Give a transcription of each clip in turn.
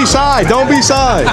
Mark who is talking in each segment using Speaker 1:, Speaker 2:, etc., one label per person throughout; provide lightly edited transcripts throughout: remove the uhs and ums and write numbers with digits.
Speaker 1: shy. Don't be shy.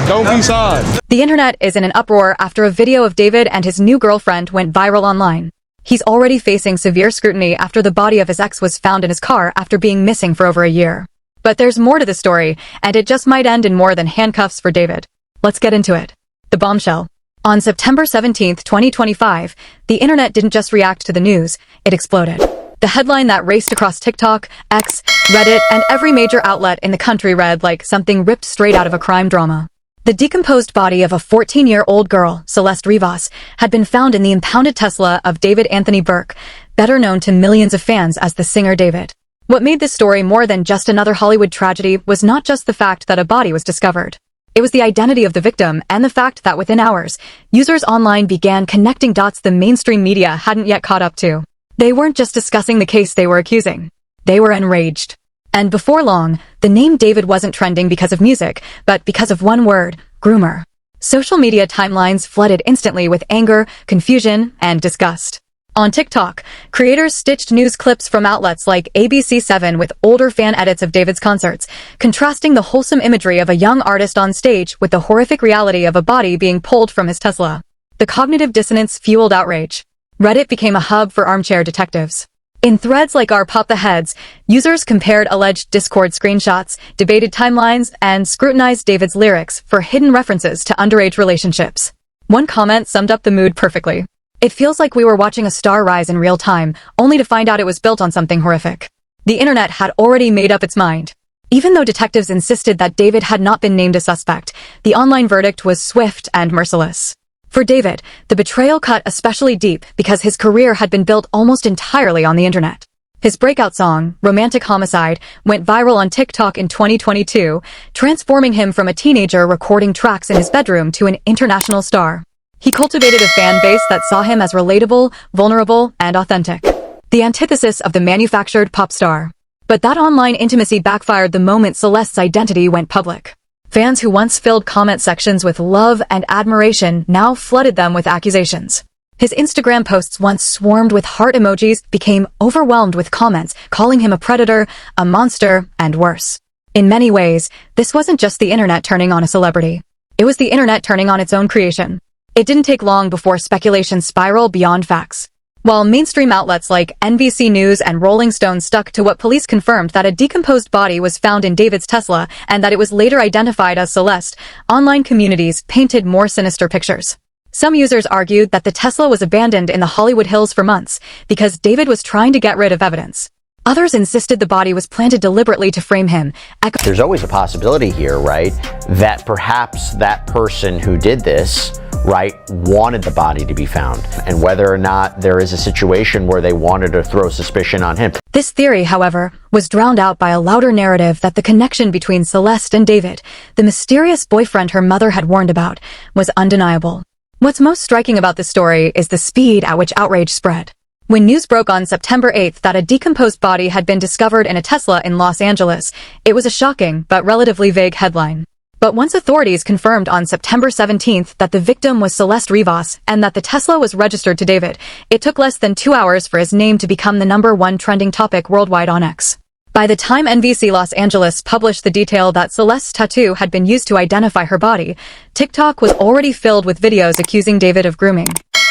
Speaker 1: Don't be shy.
Speaker 2: The internet is in an uproar after a video of David and his new girlfriend went viral online. He's already facing severe scrutiny after the body of his ex was found in his car after being missing for over a year. But there's more to the story, and it just might end in more than handcuffs for David. Let's get into it. The bombshell. On September 17, 2025, the internet didn't just react to the news, it exploded. The headline that raced across TikTok, X, Reddit, and every major outlet in the country read like something ripped straight out of a crime drama. The decomposed body of a 14-year-old girl, Celeste Rivas, had been found in the impounded Tesla of David Anthony Burke, better known to millions of fans as the singer David. What made this story more than just another Hollywood tragedy was not just the fact that a body was discovered. It was the identity of the victim and the fact that within hours, users online began connecting dots the mainstream media hadn't yet caught up to. They weren't just discussing the case they were accusing. They were enraged. And before long, the name David wasn't trending because of music, but because of one word, groomer. Social media timelines flooded instantly with anger, confusion, and disgust. On TikTok, creators stitched news clips from outlets like ABC7 with older fan edits of David's concerts, contrasting the wholesome imagery of a young artist on stage with the horrific reality of a body being pulled from his Tesla. The cognitive dissonance fueled outrage. Reddit became a hub for armchair detectives. In threads like r Pop the Heads, users compared alleged Discord screenshots, debated timelines, and scrutinized David's lyrics for hidden references to underage relationships. One comment summed up the mood perfectly. It feels like we were watching a star rise in real time, only to find out it was built on something horrific. The internet had already made up its mind. Even though detectives insisted that David had not been named a suspect, the online verdict was swift and merciless. For David, the betrayal cut especially deep because his career had been built almost entirely on the internet. His breakout song, Romantic Homicide, went viral on TikTok in 2022, transforming him from a teenager recording tracks in his bedroom to an international star. He cultivated a fan base that saw him as relatable, vulnerable, and authentic. The antithesis of the manufactured pop star. But that online intimacy backfired the moment Celeste's identity went public. Fans who once filled comment sections with love and admiration now flooded them with accusations. His Instagram posts once swarmed with heart emojis became overwhelmed with comments calling him a predator, a monster, and worse. In many ways, this wasn't just the internet turning on a celebrity. It was the internet turning on its own creation. It didn't take long before speculation spiraled beyond facts. While mainstream outlets like NBC News and Rolling Stone stuck to what police confirmed that a decomposed body was found in David's Tesla and that it was later identified as Celeste, online communities painted more sinister pictures. Some users argued that the Tesla was abandoned in the Hollywood Hills for months because David was trying to get rid of evidence. Others insisted the body was planted deliberately to frame him.
Speaker 3: There's always a possibility here, right, that perhaps that person who did this, right, wanted the body to be found, and whether or not there is a situation where they wanted to throw suspicion on him.
Speaker 2: This theory, however, was drowned out by a louder narrative that the connection between Celeste and David, the mysterious boyfriend her mother had warned about, was undeniable. What's most striking about this story is the speed at which outrage spread. When news broke on September 8th that a decomposed body had been discovered in a Tesla in Los Angeles, it was a shocking but relatively vague headline. But once authorities confirmed on September 17th that the victim was Celeste Rivas and that the Tesla was registered to David, it took less than 2 hours for his name to become the #1 trending topic worldwide on X. By the time NBC Los Angeles published the detail that Celeste's tattoo had been used to identify her body, TikTok was already filled with videos accusing David of grooming.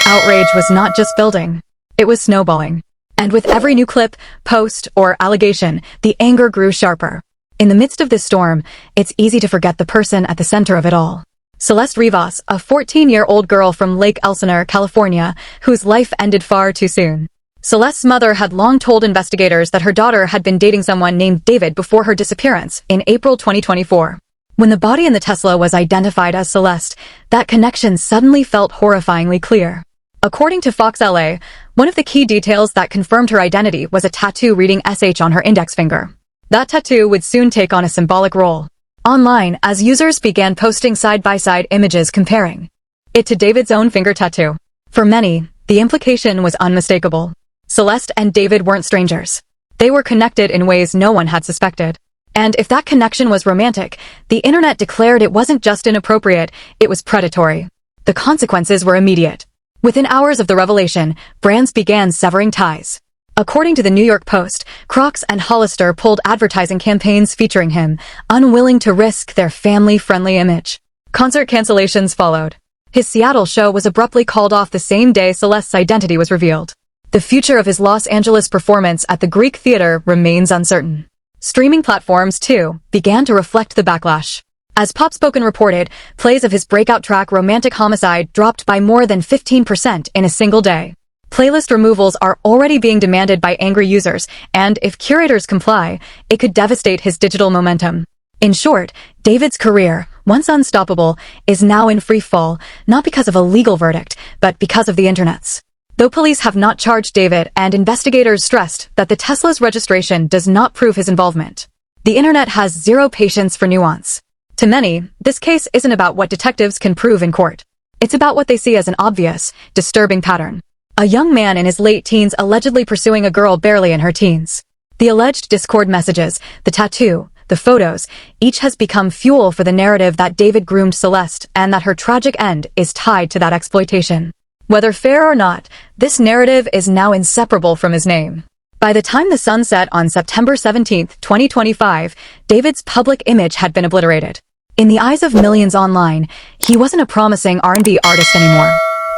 Speaker 2: Outrage was not just building. It was snowballing. And with every new clip, post, or allegation, the anger grew sharper. In the midst of this storm, it's easy to forget the person at the center of it all. Celeste Rivas, a 14-year-old girl from Lake Elsinore, California, whose life ended far too soon. Celeste's mother had long told investigators that her daughter had been dating someone named David before her disappearance in April 2024. When the body in the Tesla was identified as Celeste, that connection suddenly felt horrifyingly clear. According to Fox LA, one of the key details that confirmed her identity was a tattoo reading SH on her index finger. That tattoo would soon take on a symbolic role online as users began posting side-by-side images comparing it to David's own finger tattoo. For many, the implication was unmistakable. Celeste and David weren't strangers. They were connected in ways no one had suspected. And if that connection was romantic, the internet declared it wasn't just inappropriate, it was predatory. The consequences were immediate. Within hours of the revelation, brands began severing ties. According to the New York Post, Crocs and Hollister pulled advertising campaigns featuring him, unwilling to risk their family-friendly image. Concert cancellations followed. His Seattle show was abruptly called off the same day Celeste's identity was revealed. The future of his Los Angeles performance at the Greek Theater remains uncertain. Streaming platforms, too, began to reflect the backlash. As Popspoken reported, plays of his breakout track Romantic Homicide dropped by more than 15% in a single day. Playlist removals are already being demanded by angry users, and if curators comply, it could devastate his digital momentum. In short, David's career, once unstoppable, is now in free fall, not because of a legal verdict, but because of the internet's. Though police have not charged David and investigators stressed that the Tesla's registration does not prove his involvement, the internet has zero patience for nuance. To many, this case isn't about what detectives can prove in court. It's about what they see as an obvious, disturbing pattern. A young man in his late teens allegedly pursuing a girl barely in her teens. The alleged Discord messages, the tattoo, the photos, each has become fuel for the narrative that David groomed Celeste and that her tragic end is tied to that exploitation. Whether fair or not, this narrative is now inseparable from his name. By the time the sun set on September 17, 2025, David's public image had been obliterated. In the eyes of millions online, he wasn't a promising R&B artist anymore.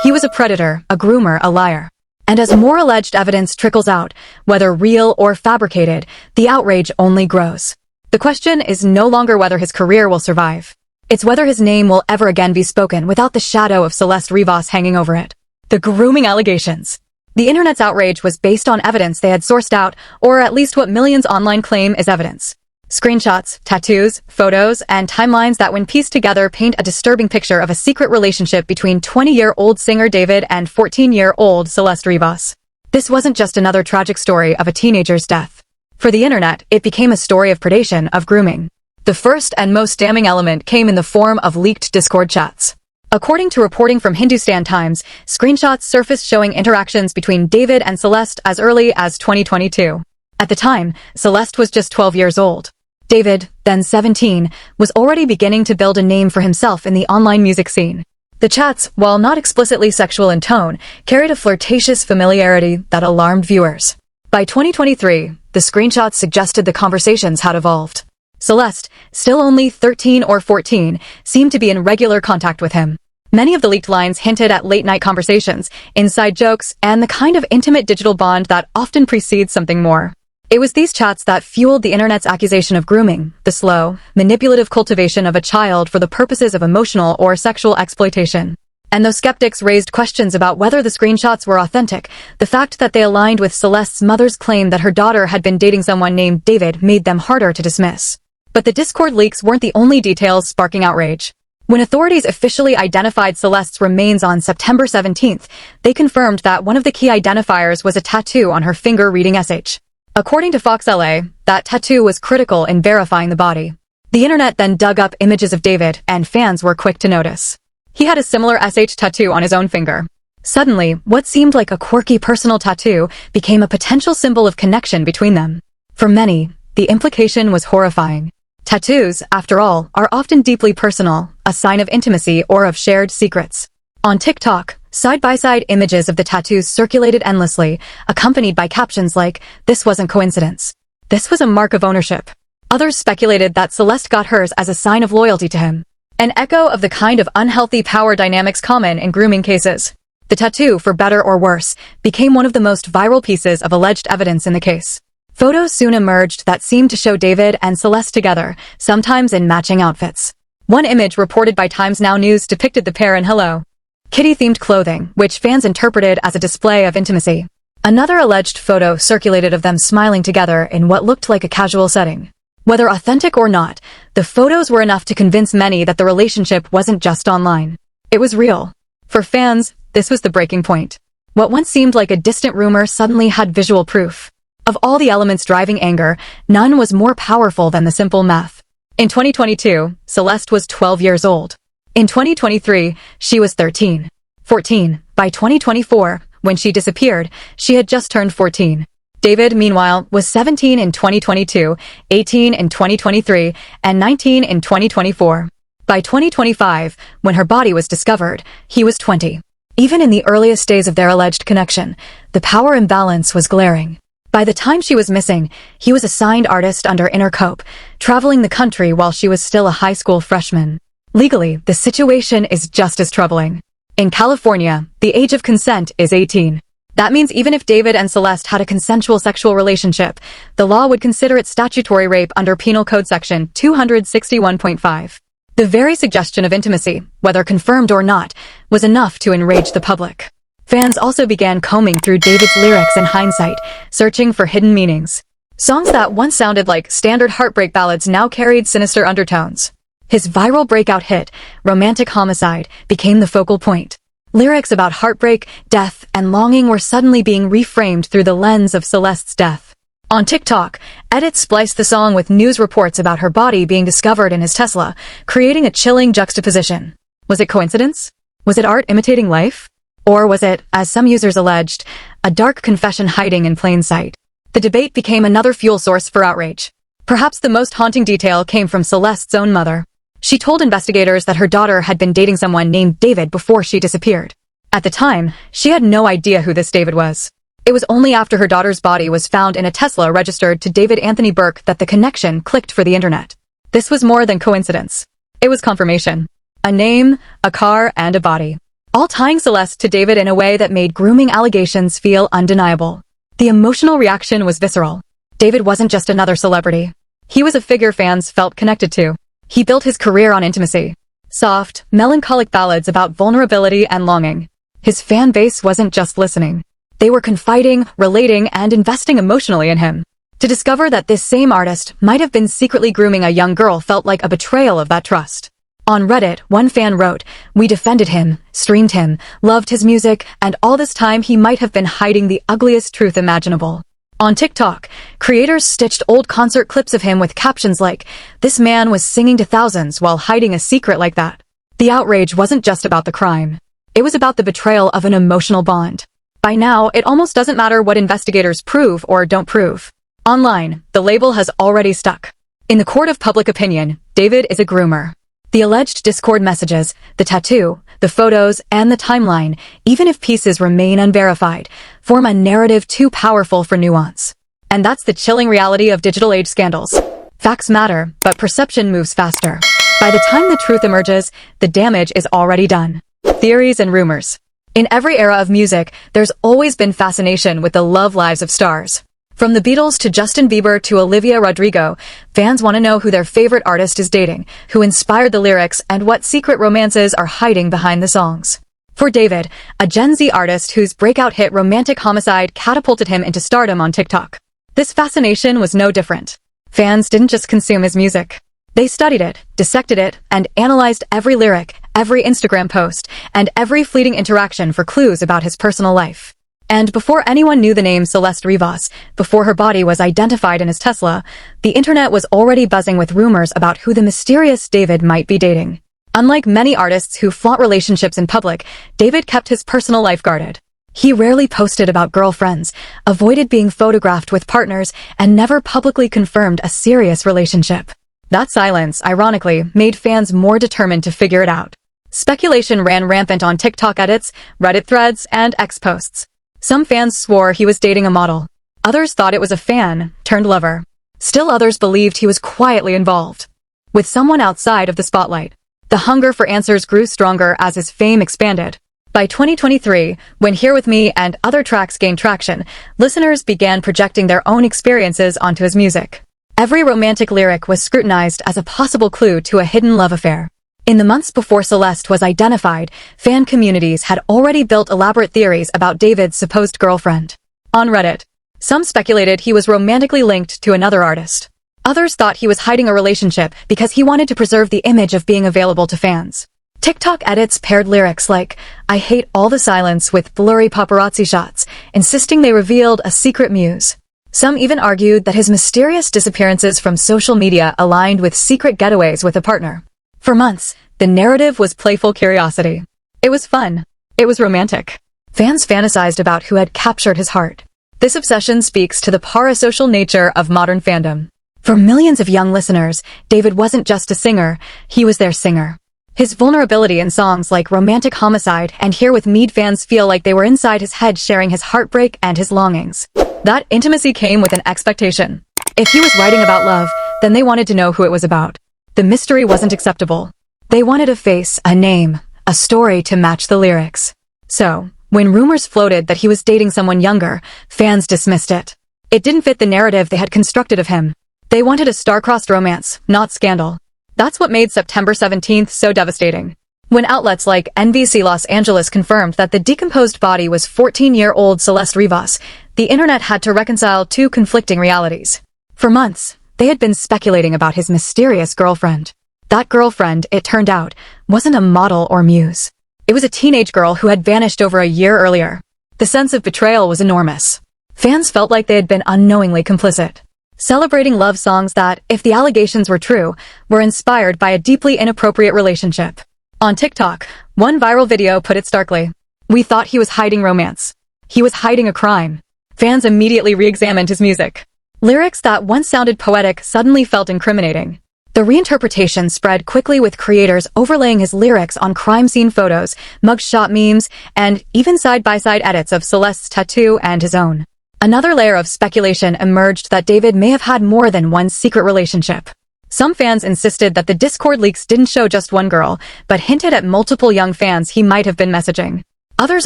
Speaker 2: He was a predator, a groomer, a liar. And as more alleged evidence trickles out, whether real or fabricated, the outrage only grows. The question is no longer whether his career will survive. It's whether his name will ever again be spoken without the shadow of Celeste Rivas hanging over it. The grooming allegations. The internet's outrage was based on evidence they had sourced out, or at least what millions online claim is evidence. Screenshots, tattoos, photos, and timelines that when pieced together paint a disturbing picture of a secret relationship between 20-year-old singer David and 14-year-old Celeste Rivas. This wasn't just another tragic story of a teenager's death. For the internet, it became a story of predation, of grooming. The first and most damning element came in the form of leaked Discord chats. According to reporting from Hindustan Times, screenshots surfaced showing interactions between David and Celeste as early as 2022. At the time, Celeste was just 12 years old. David, then 17, was already beginning to build a name for himself in the online music scene. The chats, while not explicitly sexual in tone, carried a flirtatious familiarity that alarmed viewers. By 2023, the screenshots suggested the conversations had evolved. Celeste, still only 13 or 14, seemed to be in regular contact with him. Many of the leaked lines hinted at late-night conversations, inside jokes, and the kind of intimate digital bond that often precedes something more. It was these chats that fueled the internet's accusation of grooming, the slow, manipulative cultivation of a child for the purposes of emotional or sexual exploitation. And though skeptics raised questions about whether the screenshots were authentic, the fact that they aligned with Celeste's mother's claim that her daughter had been dating someone named David made them harder to dismiss. But the Discord leaks weren't the only details sparking outrage. When authorities officially identified Celeste's remains on September 17th, they confirmed that one of the key identifiers was a tattoo on her finger reading SH. According to Fox LA, that tattoo was critical in verifying the body. The internet then dug up images of David, and fans were quick to notice. He had a similar SH tattoo on his own finger. Suddenly, what seemed like a quirky personal tattoo became a potential symbol of connection between them. For many, the implication was horrifying. Tattoos, after all, are often deeply personal, a sign of intimacy or of shared secrets. On TikTok, side-by-side images of the tattoos circulated endlessly, accompanied by captions like, "This wasn't coincidence. This was a mark of ownership." Others speculated that Celeste got hers as a sign of loyalty to him. An echo of the kind of unhealthy power dynamics common in grooming cases. The tattoo, for better or worse, became one of the most viral pieces of alleged evidence in the case. Photos soon emerged that seemed to show David and Celeste together, sometimes in matching outfits. One image reported by Times Now News depicted the pair in Hello Kitty-themed clothing, which fans interpreted as a display of intimacy. Another alleged photo circulated of them smiling together in what looked like a casual setting. Whether authentic or not, the photos were enough to convince many that the relationship wasn't just online. It was real. For fans, this was the breaking point. What once seemed like a distant rumor suddenly had visual proof. Of all the elements driving anger, none was more powerful than the simple math. In 2022, Celeste was 12 years old. In 2023, she was 13. 14. By 2024, when she disappeared, she had just turned 14. David, meanwhile, was 17 in 2022, 18 in 2023, and 19 in 2024. By 2025, when her body was discovered, he was 20. Even in the earliest days of their alleged connection, the power imbalance was glaring. By the time she was missing, he was a signed artist under Intercope, traveling the country while she was still a high school freshman. Legally, the situation is just as troubling. In California, the age of consent is 18. That means even if David and Celeste had a consensual sexual relationship, the law would consider it statutory rape under Penal Code Section 261.5. The very suggestion of intimacy, whether confirmed or not, was enough to enrage the public. Fans also began combing through David's lyrics in hindsight, searching for hidden meanings. Songs that once sounded like standard heartbreak ballads now carried sinister undertones. His viral breakout hit, Romantic Homicide, became the focal point. Lyrics about heartbreak, death, and longing were suddenly being reframed through the lens of Celeste's death. On TikTok, edits spliced the song with news reports about her body being discovered in his Tesla, creating a chilling juxtaposition. Was it coincidence? Was it art imitating life? Or was it, as some users alleged, a dark confession hiding in plain sight? The debate became another fuel source for outrage. Perhaps the most haunting detail came from Celeste's own mother. She told investigators that her daughter had been dating someone named David before she disappeared. At the time, she had no idea who this David was. It was only after her daughter's body was found in a Tesla registered to David Anthony Burke that the connection clicked for the internet. This was more than coincidence. It was confirmation. A name, a car, and a body. All tying Celeste to David in a way that made grooming allegations feel undeniable. The emotional reaction was visceral. David wasn't just another celebrity. He was a figure fans felt connected to. He built his career on intimacy. Soft, melancholic ballads about vulnerability and longing. His fan base wasn't just listening. They were confiding, relating, and investing emotionally in him. To discover that this same artist might have been secretly grooming a young girl felt like a betrayal of that trust. On Reddit, one fan wrote, "We defended him, streamed him, loved his music, and all this time he might have been hiding the ugliest truth imaginable." On TikTok, creators stitched old concert clips of him with captions like, "This man was singing to thousands while hiding a secret like that." The outrage wasn't just about the crime. It was about the betrayal of an emotional bond. By now, it almost doesn't matter what investigators prove or don't prove. Online, the label has already stuck. In the court of public opinion, David is a groomer. The alleged Discord messages, the tattoo, the photos, and the timeline, even if pieces remain unverified, form a narrative too powerful for nuance. And that's the chilling reality of digital age scandals. Facts matter, but perception moves faster. By the time the truth emerges, the damage is already done. Theories and rumors. In every era of music, there's always been fascination with the love lives of stars. From the Beatles to Justin Bieber to Olivia Rodrigo, fans want to know who their favorite artist is dating, who inspired the lyrics, and what secret romances are hiding behind the songs. For David, a Gen Z artist whose breakout hit Romantic Homicide catapulted him into stardom on TikTok. This fascination was no different. Fans didn't just consume his music. They studied it, dissected it, and analyzed every lyric, every Instagram post, and every fleeting interaction for clues about his personal life. And before anyone knew the name Celeste Rivas, before her body was identified in his Tesla, the internet was already buzzing with rumors about who the mysterious David might be dating. Unlike many artists who flaunt relationships in public, David kept his personal life guarded. He rarely posted about girlfriends, avoided being photographed with partners, and never publicly confirmed a serious relationship. That silence, ironically, made fans more determined to figure it out. Speculation ran rampant on TikTok edits, Reddit threads, and X posts. Some fans swore he was dating a model. Others thought it was a fan turned lover. Still others believed he was quietly involved with someone outside of the spotlight. The hunger for answers grew stronger as his fame expanded. By 2023, when Here With Me and other tracks gained traction, listeners began projecting their own experiences onto his music. Every romantic lyric was scrutinized as a possible clue to a hidden love affair. In the months before Celeste was identified, fan communities had already built elaborate theories about David's supposed girlfriend. On Reddit, some speculated he was romantically linked to another artist. Others thought he was hiding a relationship because he wanted to preserve the image of being available to fans. TikTok edits paired lyrics like, "I hate all the silence" with blurry paparazzi shots, insisting they revealed a secret muse. Some even argued that his mysterious disappearances from social media aligned with secret getaways with a partner. For months, the narrative was playful curiosity. It was fun. It was romantic. Fans fantasized about who had captured his heart. This obsession speaks to the parasocial nature of modern fandom. For millions of young listeners, David wasn't just a singer, he was their singer. His vulnerability in songs like Romantic Homicide and Here With Me, fans feel like they were inside his head sharing his heartbreak and his longings. That intimacy came with an expectation. If he was writing about love, then they wanted to know who it was about. The mystery wasn't acceptable. They wanted a face, a name, a story to match the lyrics. So, when rumors floated that he was dating someone younger, fans dismissed it. It didn't fit the narrative they had constructed of him. They wanted a star-crossed romance, not scandal. That's what made September 17th so devastating. When outlets like NBC Los Angeles confirmed that the decomposed body was 14-year-old Celeste Rivas, the internet had to reconcile two conflicting realities. For months, they had been speculating about his mysterious girlfriend. That girlfriend, it turned out, wasn't a model or muse. It was a teenage girl who had vanished over a year earlier. The sense of betrayal was enormous. Fans felt like they had been unknowingly complicit, celebrating love songs that, if the allegations were true, were inspired by a deeply inappropriate relationship. On TikTok, one viral video put it starkly. "We thought he was hiding romance. He was hiding a crime." Fans immediately re-examined his music. Lyrics that once sounded poetic suddenly felt incriminating. The reinterpretation spread quickly, with creators overlaying his lyrics on crime scene photos, mugshot memes, and even side-by-side edits of Celeste's tattoo and his own. Another layer of speculation emerged that David may have had more than one secret relationship. Some fans insisted that the Discord leaks didn't show just one girl, but hinted at multiple young fans he might have been messaging. Others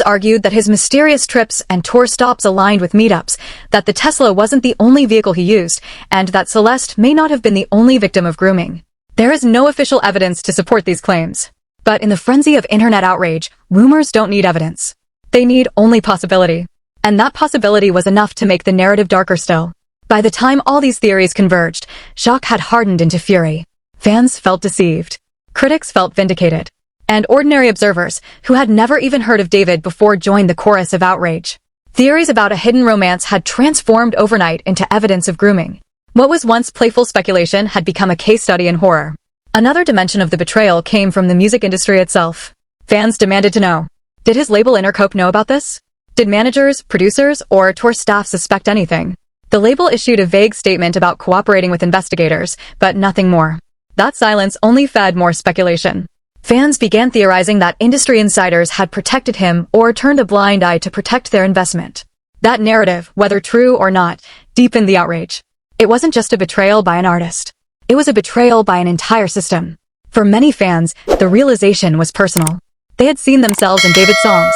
Speaker 2: argued that his mysterious trips and tour stops aligned with meetups, that the Tesla wasn't the only vehicle he used, and that Celeste may not have been the only victim of grooming. There is no official evidence to support these claims. But in the frenzy of internet outrage, rumors don't need evidence. They need only possibility. And that possibility was enough to make the narrative darker still. By the time all these theories converged, shock had hardened into fury. Fans felt deceived. Critics felt vindicated. And ordinary observers, who had never even heard of David before, joined the chorus of outrage. Theories about a hidden romance had transformed overnight into evidence of grooming. What was once playful speculation had become a case study in horror. Another dimension of the betrayal came from the music industry itself. Fans demanded to know. Did his label Intercope know about this? Did managers, producers, or tour staff suspect anything? The label issued a vague statement about cooperating with investigators, but nothing more. That silence only fed more speculation. Fans began theorizing that industry insiders had protected him or turned a blind eye to protect their investment. That narrative, whether true or not, deepened the outrage. It wasn't just a betrayal by an artist. It was a betrayal by an entire system. For many fans, the realization was personal. They had seen themselves in David's songs.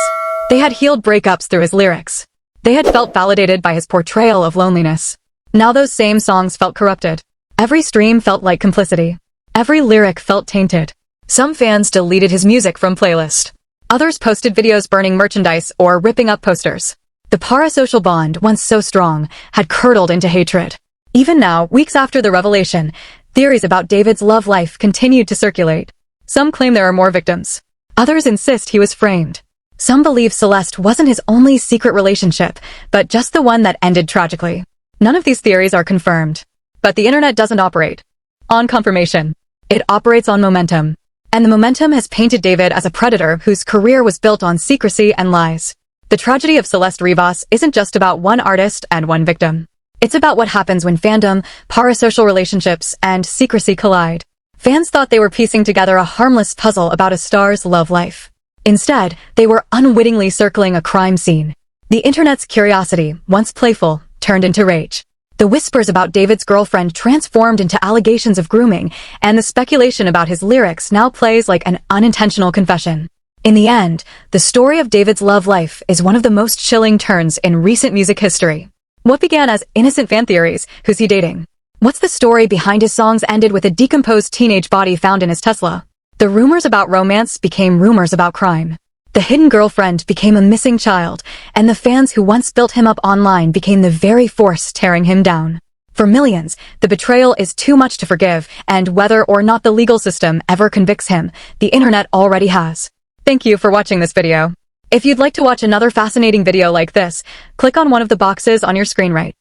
Speaker 2: They had healed breakups through his lyrics. They had felt validated by his portrayal of loneliness. Now those same songs felt corrupted. Every stream felt like complicity. Every lyric felt tainted. Some fans deleted his music from playlists. Others posted videos burning merchandise or ripping up posters. The parasocial bond, once so strong, had curdled into hatred. Even now, weeks after the revelation, theories about David's love life continued to circulate. Some claim there are more victims. Others insist he was framed. Some believe Celeste wasn't his only secret relationship, but just the one that ended tragically. None of these theories are confirmed. But the internet doesn't operate on confirmation. It operates on momentum. And the momentum has painted David as a predator whose career was built on secrecy and lies. The tragedy of Celeste Rivas isn't just about one artist and one victim. It's about what happens when fandom, parasocial relationships, and secrecy collide. Fans thought they were piecing together a harmless puzzle about a star's love life. Instead, they were unwittingly circling a crime scene. The internet's curiosity, once playful, turned into rage. The whispers about David's girlfriend transformed into allegations of grooming, and the speculation about his lyrics now plays like an unintentional confession. In the end, the story of David's love life is one of the most chilling turns in recent music history. What began as innocent fan theories, who's he dating? What's the story behind his songs, ended with a decomposed teenage body found in his Tesla. The rumors about romance became rumors about crime. The hidden girlfriend became a missing child, and the fans who once built him up online became the very force tearing him down. For millions, the betrayal is too much to forgive, and whether or not the legal system ever convicts him, the internet already has. Thank you for watching this video. If you'd like to watch another fascinating video like this, click on one of the boxes on your screen right